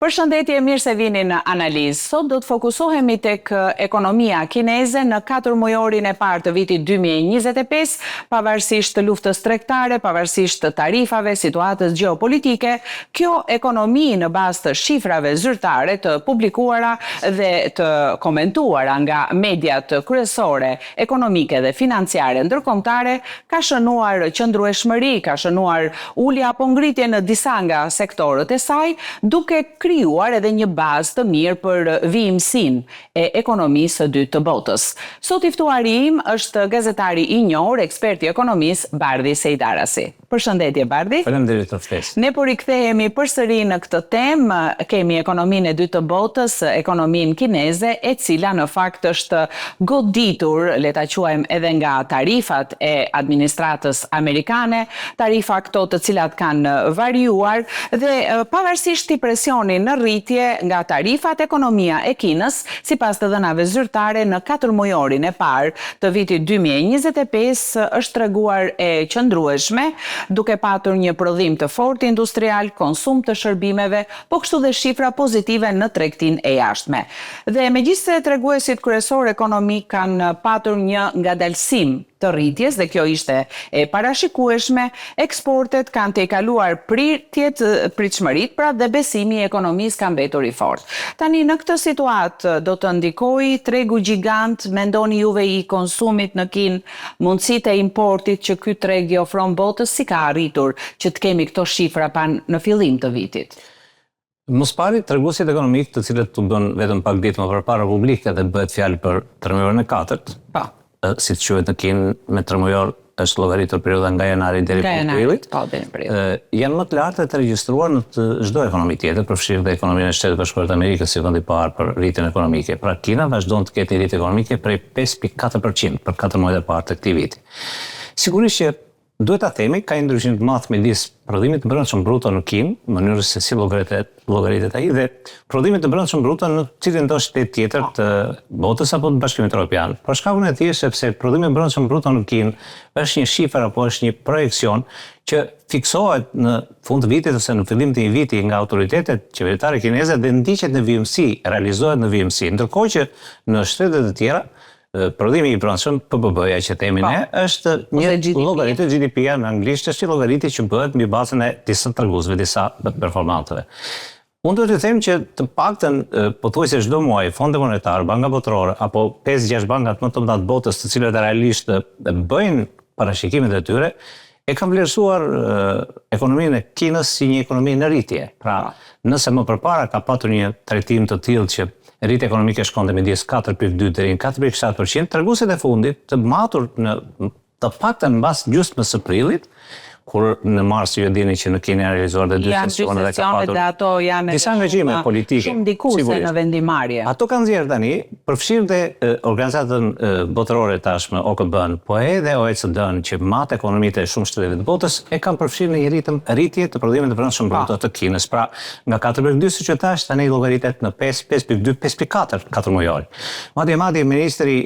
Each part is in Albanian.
Përshëndetje, mirë se vini në analizë. Sot do të fokusohemi tek ekonomia kineze në 4 mujorin e parë të vitit 2025, pavarësisht të luftës tregtare, pavarësisht të tarifave, situatës gjeopolitike. Kjo ekonomi në bazë të shifrave zyrtare të publikuara dhe të komentuara nga mediat kryesore ekonomike dhe financiare ndërkombëtare, ka shënuar qëndrueshmëri, ka shënuar ulje apo ngritje në disa nga sektorët e saj, duke krijuar edhe një bazë të mirë për vijimsinë e ekonomisë së dytë të botës. Sot i ftuari im është gazetari i njohur, eksperti ekonomisë Bardhi Sejdarasi. Përshëndetje Bardhi. Faleminderit për ftesën. Ne po rikthehemi përsëri në këtë temë. Kemi ekonominë e dytë të botës, ekonominë kineze, e cila në fakt është goditur, le ta quajmë edhe nga tarifat e administratës amerikane, tarifa këto të cilat kanë variuar dhe pavarësisht i presionin në rritje nga tarifat, ekonomia e Kinës, sipas të dhënave zyrtare në 4 mujorin e parë të vitit 2025 është treguar e qëndrueshme, duke patur një prodhim të fortë industrial, konsum të shërbimeve, po kështu dhe shifra pozitive në tregtinë e jashtme. Dhe megjithëse treguesit kryesor ekonomik kanë patur një ngadalësim të rritjes, dhe kjo ishte e parashikueshme, eksportet kanë tejkaluar pritshmëritë, pra dhe besimi i ekonomisë ka mbetur i fortë. Tani në këtë situatë do të ndikojë tregu gjigant, mendoni juve, i konsumit në Kinë, mundësitë e importit që ky treg i ofron botës, si ka arritur që të kemi këto shifra në fillim të vitit? Mos pari, treguesit ekonomik, të cilët u bën vetëm pak ditë më përpara publike dhe bëhet fjalë për tërmujorin e katërt, si të quhet në Kinë, me tërmujor është llogaritur perioda nga janari deri në prillit, janë më të larta të regjistruar në çdo ekonomi tjetër, përfshirë dhe ekonominë e Shtetit Bashkuar të Amerikës si vendi i parë për rritjen ekonomike. Pra Kina vazhdon të ketë një rritje ekonomike prej 5.4% për 4 muajt e parë të këtij viti. Sigurisht që duhet ta themi, ka një ndryshim të madh midis prodhimit të brendshëm bruto në Kinë, në mënyrë se si llogaritet ai, dhe prodhimit të brendshëm bruto në cilin do shtet tjetër të botës apo të Bashkimit Evropian. Për shkakun e thjeshtë sepse prodhimi i brendshëm bruto në Kinë është një shifër apo është një projekcion që fiksohet në fund të vitit ose në fillim të një viti nga autoritetet qeveritare kineze dhe ndiqet në vijimsi, realizohet në vijimsi, ndërkohë që në shtetet e tjera prodhimi i brendshëm, PPB-ja që themi ne, është një llogaritë GDP-ja në anglisht, është një llogaritë që bëhet mbi bazën e disa treguesve, disa performantëve. Unë duhet të them që të paktën pothuajse çdo muaj Fondi Monetar, Banka Botërore apo 5-6 bankat më të mëdha të botës, të cilat realisht bëjnë parashikimet e tyre, e kanë vlerësuar ekonominë e Kinës si një ekonomi në rritje. Pra, nëse më përpara ka patur një trajtim të tillë që rritja ekonomike shkonte midis 4.2 deri në 4.7%, treguesit e fundit të matur në të paktën mbas gjysmës së prillit, kur në mars ju e dini që në Kinë janë realizuar dhe 2 sesione dhe ka patur disa angazhime politike shumë dikuese në vendimarrje. Ato kanë nxjerrë tani, përfshirë dhe organizatën botërore tashmë, OKB-n, po edhe OECD-n, që matë ekonomitë e shumë shteteve të botës, e kanë përfshirë në një ritëm rritje të prodhimit të brendshëm bruto të Kinës. Pra, nga 4.2 siç e thash, tani llogaritet në 5, 5.2, 5.4 4 mujor. Madje ministri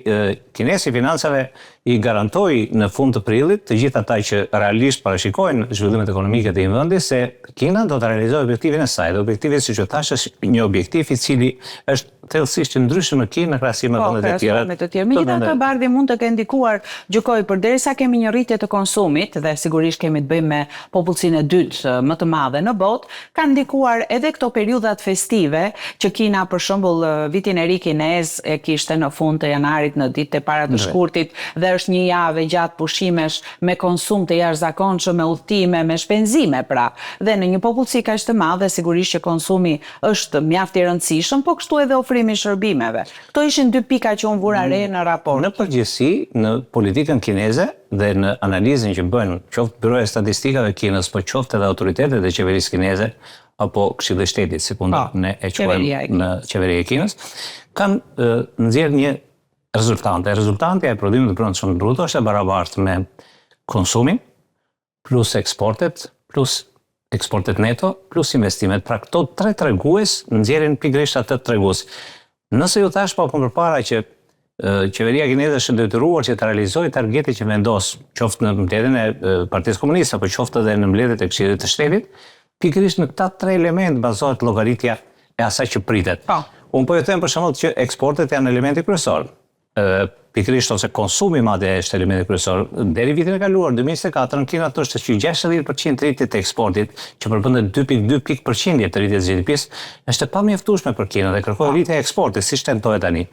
kinez i financave i garantoi në fund të prillit të gjithë ata që realisht parashikojnë zhvillimet ekonomike të një vendi se Kina do të realizojë objektivin e saj, dhe objektivi, siç e thash, është një objektiv i cili është thellësisht i ndryshëm në Kinë në krahasim me vendet e tjera. Megjithatë, Bardhi mund të kenë ndikuar, gjykoj, përderisa kemi një rritje të konsumit dhe sigurisht kemi të bëjmë me popullsinë e dytë më të madhe në botë, kanë ndikuar edhe këto periudhat festive që Kina, për shembull, vitin e ri kinez e kishte në fund të janarit, në ditët e para të shkurtit, dhe është një javë gjatë pushimesh me konsum të jashtëzakonshëm, me udhtime, me shpenzime, pra. Dhe në një popullsi kaq të madhe, sigurisht që konsumi është mjaft i rëndësishëm, po kështu edhe ofrimi i shërbimeve. Kto ishin 2 pika që unë vura re në raport. Në përgjithësi, në politikën kineze dhe në analizën që bëjnë qoftë Byroja e Statistikave Kinës, po qoftë edhe autoritetet e qeverisë kineze apo Këshilli i Shtetit, si ne e quajmë në qeveria e Kinës, kanë nxjerrë një rezultanti e prodhimit të brendshëm bruto është e barabartë me konsumin plus eksportet, plus eksportet neto, plus investimet. Pra këto 3 tregues nxjerrin pikërisht atë tregues. Nëse ju thash pa përpara që qeveria kineze është detyruar që të realizojë targetin që vendos, qoftë në mbledhjen e Partisë Komuniste apo qoftë edhe në mbledhjet e Këshillit të Shtetit, pikërisht në këta 3 elementë bazohet llogaritja e asaj që pritet. Po. Unë po ju them për shembull që eksportet janë elementi kryesor. Pikërisht ose konsumi madje është elementi kryesor. Deri vitin e kaluar 2024 në Kina thoshte që 60% rritje të eksportit, që përbendet 2.2 pikë të rritjes së GDP-s, është e pamjaftueshme për Kinën dhe kërkon rritje e eksportit, siç tentohet tani.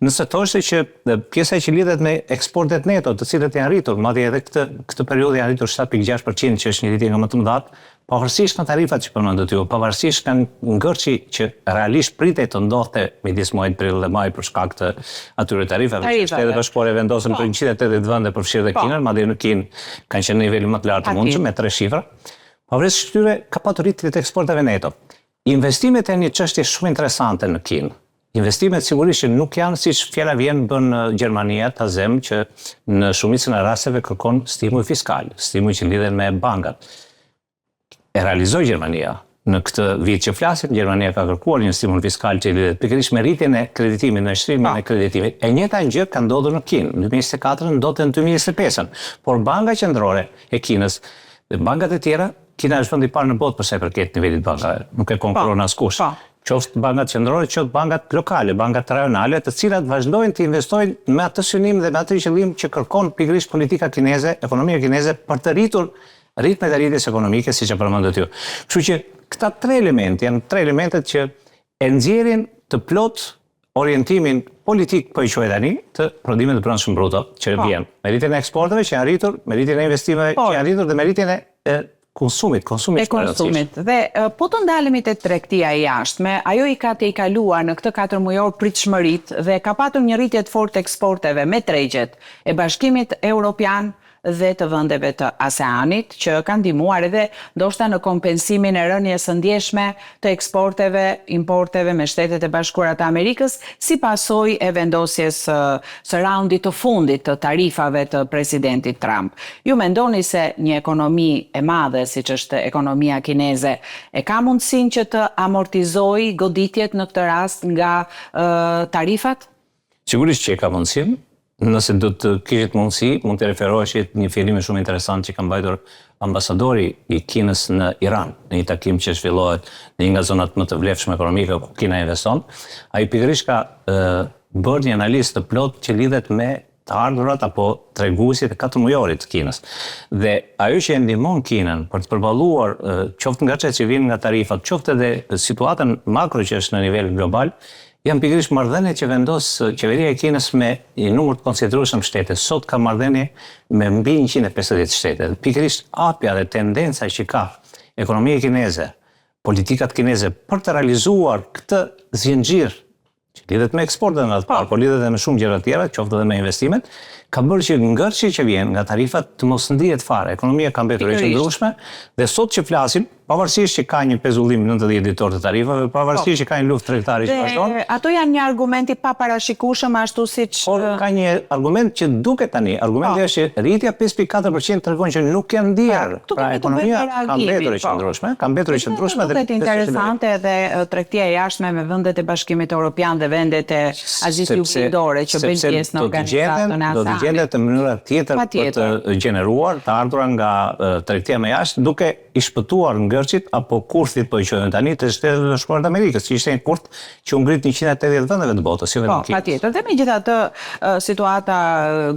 Nëse thoshte që pjesa që lidhet me eksportet neto, të cilët janë rritur, madje edhe këtë periudhë janë rritur 7.6%, që është një rritje nga më të mëdha, pavarësisht nga tarifat që përmendet ju, pavarësisht nga ngërçi që realisht pritej të ndodhte midis muajit prill dhe maj për shkak të atyre tarifave. Shtetet Bashkuara vendosën për 180 vende përfshirë dhe Kinën, madje në Kinë kanë qenë në nivelin më të lartë të mundshëm me 3 shifra. Pavarësisht këtyre ka patur rritje të eksporteve neto. Investimet janë një çështje shumë interesante në Kinë. Investimet sigurisht që nuk janë siç fjala vjen bën Gjermania, ta them që në shumicën e rasteve kërkon stimull fiskal, stimull që lidhen me bankat. E realizoi Gjermania. Në këtë vit që flasim, Gjermania ka kërkuar një stimull fiskal që lidhet pikërisht me rritjen e kreditimit, në shtrimin e kreditimit. E njëjta gjë ka ndodhur në Kinë. Në 2024 ndodhte në 2025. Por Banka Qendrore e Kinës dhe bankat e tjera, Kina është vendi i parë në botë për sa i përket nivelit bankave. Nuk e konkuron askush. Qoftë bankat qendrore, qoftë bankat lokale, bankat rajonale, të cilat vazhdojnë të investojnë me atë synim dhe me atë qëllim që kërkon pikërisht politika kineze, ekonomia kineze për të rritur ritmet e rritjes ekonomike, siç e përmendët ju. Kështu që këta 3 elementë janë 3 elementet që e nxjerrin të plot orientimin politik, po i quaj tani, të prodhimit të brendshëm bruto që vjen. Me rritjen e eksporteve që janë rritur, me rritjen e investimeve që janë rritur dhe me rritjen e konsumit konsumit. Dhe po të ndalemi te tregtia e jashtme, ajo i ka të i kaluar në këtë 4 mujor pritshmëritë dhe ka patur një rritje të fortë eksporteve me tregjet e Bashkimit Evropian dhe të vendeve të ASEANit, që kanë ndihmuar edhe ndoshta në kompensimin e rënies së ndjeshme të eksporteve, importeve me Shtetet e Bashkuara të Amerikës, si pasojë e vendosjes së raundit të fundit të tarifave të presidentit Trump. Ju mendoni se një ekonomi e madhe, siç është ekonomia kineze, e ka mundësinë që të amortizojë goditjet në këtë rast nga tarifat? Sigurisht që e ka mundësinë. Nëse do të kishit mundësi, mund të referoheshit një fillim shumë interesant që ka mbajtur ambasadori i Kinës në Iran, në një takim që zhvillohet në një nga zonat më të vlefshme ekonomike ku Kina investon. Ai pikërisht ka bërë një analizë të plot që lidhet me të ardhurat apo treguesit e 4 mujorit të Kinës. Dhe ajo që e ndihmon Kinën për të përballuar qoftë ngacet që vijnë nga tarifat, qoftë edhe situatën makro që është në nivel global, janë pikërisht marrëdhëniet që vendos qeveria e Kinës me një numër të konsiderueshëm shtete. Sot ka marrëdhënie me mbi 150 shtete. Pikërisht hapja dhe tendenca që ka ekonomia kineze, politikat kineze për të realizuar këtë zgjenxhir që lidhet me eksportin në atë parë, por lidhet edhe me shumë gjëra tjera, qoftë edhe me investimet, ka bërë që ngërçi që vjen nga tarifat të mos ndihet fare. Ekonomia ka mbetur e qëndrueshme dhe sot që flasim, pavarësisht që ka një pezullim 90 ditor të tarifave, pavarësisht që ka një luftë tregtare që vazhdon. Ato janë një argument i paparashikueshëm ashtu siç ka një argument që duket tani. Argumenti është që rritja 5.4% tregon që nuk janë ndier. Pra ekonomia ka mbetur e qëndrueshme, dhe duket interesante edhe tregtia e jashtme me vendet e Bashkimit Evropian dhe vendet e Azisë Juglindore që bëjnë pjesë në organizatën e ASEAN. Gjendet në mënyra tjetër për të gjeneruar të ardhurat nga tregtia me jashtë, duke i shpëtuar ngërçit apo kurthit, po i quajmë tani, të Shtetet e Bashkuara të Amerikës, që ishte një kurth që u ngrit 180 vendeve të botës, jo vetëm Kinë. Patjetër. Dhe megjithatë, situata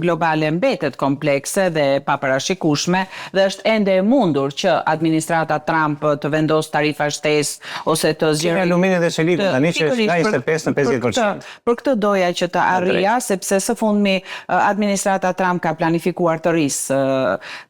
globale mbetet komplekse dhe paparashikueshme dhe është ende e mundur që administrata Trump të vendos tarifa shtesë ose të zgjerojë aluminit dhe çelikut tani që është nga 25 në 50%. Për këtë doja që të arrija, sepse së fundmi administrata Trump ka planifikuar të rrisë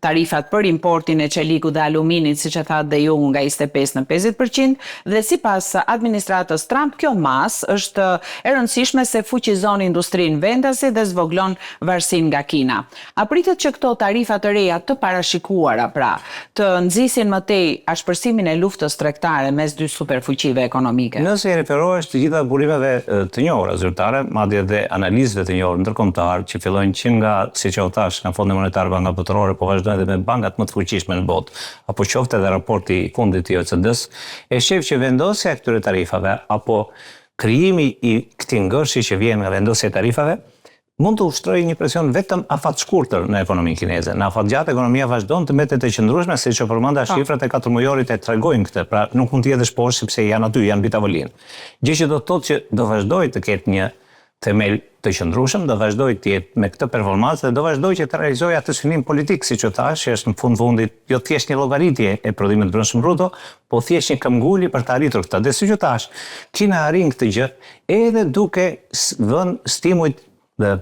tarifat për importin e çelikut dhe aluminit, siç e thatë dhe ju, nga 25 në 50%, dhe sipas administratës Trump, kjo masë është e rëndësishme se fuqizon industrinë vendasi dhe zvoglon varësinë nga Kina. A pritet që këto tarifa të reja të parashikuara, pra, të nxisin më tej ashpërsimin e luftës tregtare mes dy superfuqive ekonomike? Nëse i referohesh të gjitha burimeve të njohura zyrtare, madje edhe analizëve të njohura ndërkombëtar që fillojnë që nga, siç u thash, nga Fondi Monetar, Banka Botërore, po vazhdojnë edhe me bankat më të fuqishme në botë, apo qoftë edhe raporti i fundit i OECD-s, e shef që vendosja e këtyre tarifave apo krijimi i këtij ngërshi që vjen nga vendosja e tarifave mund të ushtrojë një presion vetëm afat shkurtër në ekonominë kineze. Në afat gjatë ekonomia vazhdon të mbetet e qëndrueshme, siç e përmenda shifrat e 4 mujorit e tregojnë këtë, pra nuk mund të jetë poshtë sepse janë aty, janë mbi tavolinë. Gjë që do të thotë që do vazhdojë të ketë një themel të qëndrueshëm, do vazhdojë të jetë me këtë performancë dhe do vazhdojë që të realizojë atë synim politik, siç u thash, që është në fundit jo thjesht një llogaritje e prodhimit brendshëm bruto, po thjesht një këmbguli për të arritur këtë. Dhe siç u thash, Kina arrin këtë gjë edhe duke vënë stimujt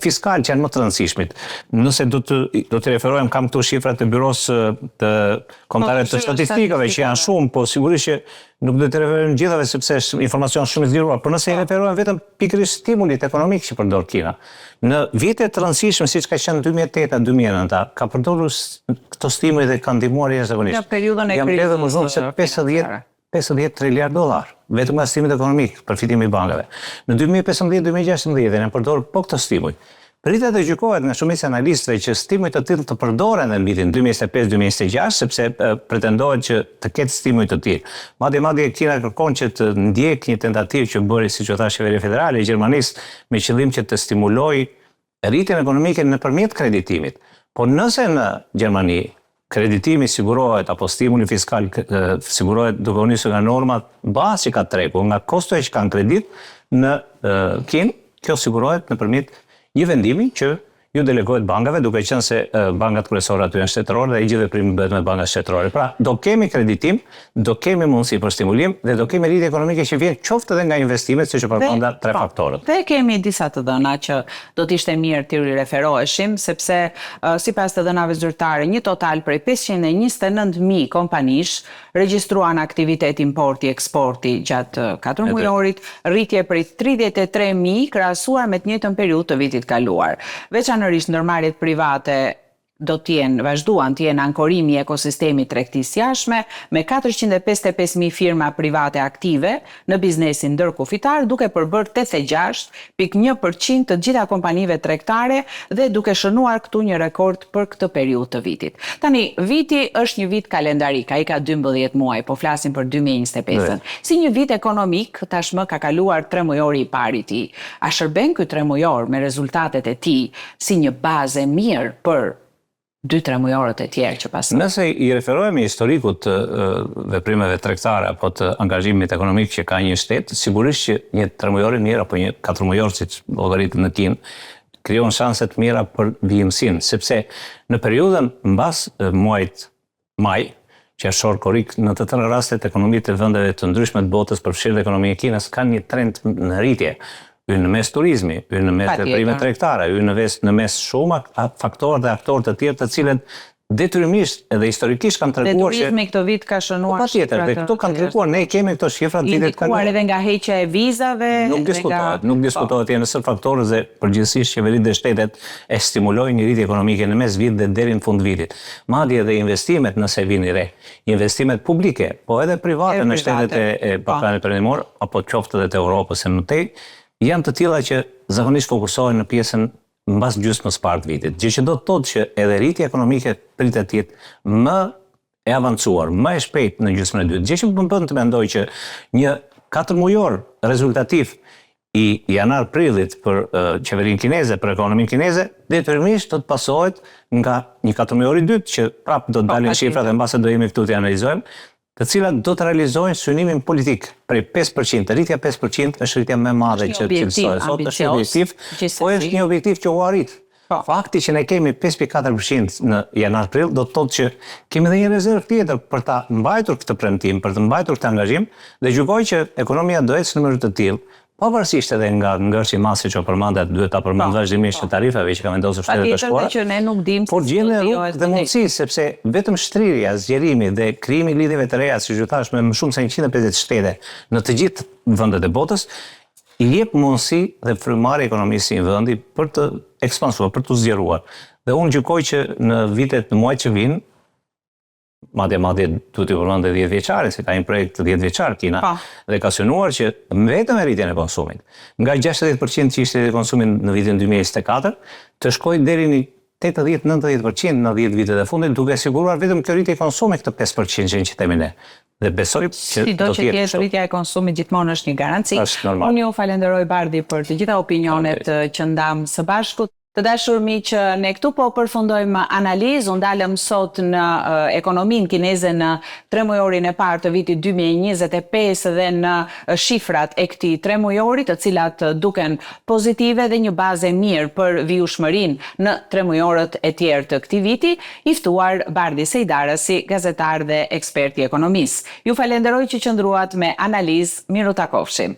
fiskal që janë më të rëndësishmit. Nëse do të referohem, kam këtu shifrat e byros të kombëtare të statistikave që janë shumë, po sigurisht që nuk do të referohem gjithave sepse është informacion shumë i zgjeruar, por nëse i referohem vetëm pikërisht stimulit ekonomik që përdor Kina. Në vite të rëndësishme siç ka qenë 2008-2009, ka përdorur këto stimuj dhe kanë ndihmuar jashtëzakonisht. Në periudhën e krizës. Jam më shumë se 50 triliard dollar, vetëm nga stimit ekonomik, përfitimi i bankave. Në 2015-2016 ne përdor po këtë stimuj. Pritet të gjykohet nga shumica e analistëve që stimuj të tillë të përdoren në vitin 2025-2026, sepse pretendohet që të ketë stimuj të tillë. Madje Kina kërkon që të ndjek një tentativë që bëri, siç u thash, Qeveria Federale e Gjermanisë me qëllim që të stimulojë rritjen ekonomike nëpërmjet kreditimit. Po nëse në Gjermani kreditimi sigurohet apo stimuli fiskal sigurohet duke u nisur nga normat bazë që ka treku, nga kostoja që kanë kredit në Kinë, kjo sigurohet nëpërmjet një vendimi që ju delegohet bankave, duke qenë se bankat kryesore aty janë shtetërore dhe i gjithë veprimi bëhet me banka shtetërore. Pra, do kemi kreditim, do kemi mundësi për stimulim dhe do kemi rritje ekonomike që vjen qoftë edhe nga investimet, siç e përmenda tre faktorët. Dhe kemi disa të dhëna që do të ishte mirë të rireferoheshim, sepse sipas të dhënave zyrtare, një total prej 529.000 kompanish regjistruan aktivitet importi-eksporti gjatë 4 mujorit, rritje prej 33.000 krahasuar me të njëjtën periudhë të vitit kaluar. Veçanërisht ndërmarrjet private do vazhduan të jenë ankorimi i ekosistemit tregtisë jashtme, me 455.000 firma private aktive në biznesin ndërkufitar, duke përbërë 86.1% të gjitha kompanive tregtare dhe duke shënuar këtu një rekord për këtë periudhë të vitit. Tani, viti është një vit kalendarik, ai ka 12 muaj, po flasim për 2025-ën. Si një vit ekonomik, tashmë ka kaluar 3 mujori i parë i tij. A shërben ky 3 mujor me rezultatet e tij si një bazë e mirë për 2-3 mujorët e tjerë që pasojnë? Nëse i referohemi historikut të veprimeve tregtare apo të angazhimit ekonomik që ka një shtet, sigurisht që një 3 mujor i mirë apo një 4 mujor, siç llogaritet në Kinë, krijon shanse të mira për vijimsinë, sepse në periudhën mbas muajit maj, që është shor korrik, në të tërë rastet ekonomitë të vendeve të ndryshme të botës, përfshirë ekonomia e Kinës, kanë një trend në rritje. Në mes turizmi, në mes veprime tregtare, në mes shumë faktorë dhe aktorë të tjerë të cilët detyrimisht edhe historikisht kanë treguar që turizmi këtë vit ka shënuar shifrat. Dhe këto kanë treguar, ne kemi këto shifra vitet kaluar. Indikuar edhe nga heqja e vizave. Nuk diskutohet janë nëse faktorët dhe përgjithsisht qeveritë dhe shtetet e stimulojnë një rritje ekonomike në mes vit dhe deri në fund vitit. Madje edhe investimet nëse vini re, investimet publike, po edhe private në shtetet e Ballkanit Perëndimor apo qoftë edhe të Europës së Mëtej, janë të tilla që zakonisht fokusohen në pjesën mbas gjysmës parë të vitit. Gjë që do të thotë që edhe rritja ekonomike pritet të jetë më e avancuar, më e shpejtë në gjysmën e dytë. Gjë që më bën të mendoj që një 4 mujor rezultativ i janar-prillit për qeverinë kineze, për ekonominë kineze, detyrimisht do të pasohet nga një 4 mujor i dytë që prapë do të dalin shifrat dhe mbase do jemi këtu të analizojmë, të cilat do të realizojnë synimin politik prej 5%, rritja 5% është rritja më e madhe që cilësohet sot, është një objektiv, po është një objektiv që u arrit. Fakti që ne kemi 5.4% në janar-prill do të thotë që kemi edhe një rezervë tjetër për ta mbajtur këtë premtim, për të mbajtur këtë angazhim dhe gjykoj që ekonomia do ecë në mënyrë të tillë, pavarësisht edhe nga ngërçi i madh që përmendet, duhet ta përmend vazhdimisht të tarifave që ka vendosur Shtetet e Bashkuara. Që ne nuk dimë. Por gjeni rrugë dhe mundësi, sepse vetëm shtrirja, zgjerimi dhe krijimi i lidhjeve të reja, siç u thash, me më shumë se 150 shtete në të gjithë vendet e botës, i jep mundësi dhe frymëmarrje ekonomisë në vendi për të ekspansuar, për të zgjeruar. Dhe unë gjykoj që në vitet, në muajt që vinë, madje duhet të përmendë 10 vjeçare, se ka një projekt 10 vjeçar Kina, dhe ka synuar që vetëm me rritjen e konsumit, nga 60% që ishte konsumit në vitin 2024, të shkojë deri në 80-90% në 10 vitet e fundit, duke siguruar vetëm kjo rritje e konsumit këtë 5% që themi ne. Dhe besoj që do të jetë rritja e konsumit gjithmonë është një garanci. Unë ju falenderoj Bardhi për të gjitha opinionet që ndam së bashku. Të dashur miq, ne këtu po përfundojmë analizë, unë dalëm sot në ekonominë kineze në tremujorin e parë të vitit 2025 dhe në shifrat e këtij tremujori, të cilat duken pozitive dhe një bazë e mirë për vijshmërinë në tremujorët e tjerë të këtij viti, i ftuar Bardi Sejdarasi, gazetar dhe ekspert i ekonomisë. Ju falenderoj që qëndruat me analizë, miru takofshim.